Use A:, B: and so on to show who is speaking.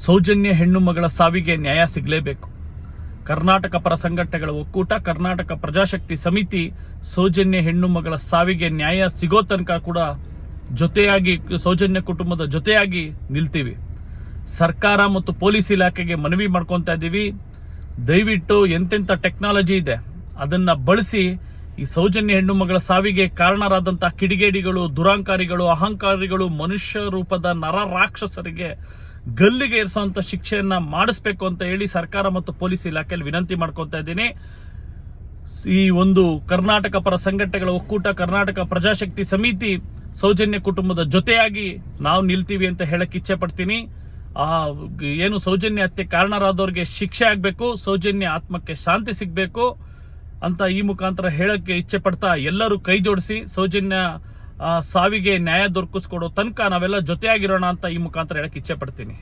A: ಸೌಜನ್ಯ ಹೆಣ್ಣು ಮಗಳ ಸಾವಿಗೆ ನ್ಯಾಯ ಸಿಗಲೇಬೇಕು. ಕರ್ನಾಟಕ ಪರ ಸಂಘಟನೆಗಳ ಒಕ್ಕೂಟ, ಕರ್ನಾಟಕ ಪ್ರಜಾಶಕ್ತಿ ಸಮಿತಿ ಸೌಜನ್ಯ ಹೆಣ್ಣು ಮಗಳ ಸಾವಿಗೆ ನ್ಯಾಯ ಸಿಗೋ ತನಕ ಕೂಡ ಜೊತೆಯಾಗಿ ಸೌಜನ್ಯ ಕುಟುಂಬದ ಜೊತೆಯಾಗಿ ನಿಲ್ತೀವಿ. ಸರ್ಕಾರ ಮತ್ತು ಪೊಲೀಸ್ ಇಲಾಖೆಗೆ ಮನವಿ ಮಾಡ್ಕೊತಾ ಇದ್ದೀವಿ, ದಯವಿಟ್ಟು ಎಂತೆಂಥ ಟೆಕ್ನಾಲಜಿ ಇದೆ ಅದನ್ನ ಬಳಸಿ ಈ ಸೌಜನ್ಯ ಹೆಣ್ಣು ಮಗಳ ಸಾವಿಗೆ ಕಾರಣರಾದಂತಹ ಕಿಡಿಗೇಡಿಗಳು, ದುರಾಂಕಾರಿಗಳು, ಅಹಂಕಾರಿಗಳು, ಮನುಷ್ಯ ರೂಪದ ನರ ರಾಕ್ಷಸರಿಗೆ ಗಲ್ಲಿಗೆ ಏರಿಸುವಂತ ಶಿಕ್ಷೆಯನ್ನ ಮಾಡಿಸ್ಬೇಕು ಅಂತ ಹೇಳಿ ಸರ್ಕಾರ ಮತ್ತು ಪೊಲೀಸ್ ಇಲಾಖೆಯಲ್ಲಿ ವಿನಂತಿ ಮಾಡ್ಕೊತಾ ಇದ್ದೀನಿ. ಈ ಒಂದು ಕರ್ನಾಟಕ ಪರ ಸಂಘಟನೆಗಳ ಒಕ್ಕೂಟ, ಕರ್ನಾಟಕ ಪ್ರಜಾಶಕ್ತಿ ಸಮಿತಿ ಸೌಜನ್ಯ ಕುಟುಂಬದ ಜೊತೆಯಾಗಿ ನಾವು ನಿಲ್ತೀವಿ ಅಂತ ಹೇಳಕ್ ಇಚ್ಛೆ ಪಡ್ತೀನಿ. ಏನು ಸೌಜನ್ಯ ಹತ್ಯೆ ಕಾರಣರಾದವ್ರಿಗೆ ಶಿಕ್ಷೆ ಆಗ್ಬೇಕು, ಸೌಜನ್ಯ ಆತ್ಮಕ್ಕೆ ಶಾಂತಿ ಸಿಗ್ಬೇಕು ಅಂತ ಈ ಮುಖಾಂತರ ಹೇಳಕ್ಕೆ ಇಚ್ಛೆ ಪಡ್ತಾ, ಎಲ್ಲರೂ ಕೈ ಜೋಡಿಸಿ ಸೌಜನ್ಯ ಸಾವಿಗೆ ನ್ಯಾಯ ದೊರಕಿಸ್ಕೊಡೋ ತನಕ ನಾವೆಲ್ಲ ಜೊತೆಯಾಗಿರೋಣ ಅಂತ ಈ ಮುಖಾಂತರ ಹೇಳಕ್ ಇಚ್ಛೆ ಪಡ್ತೀನಿ.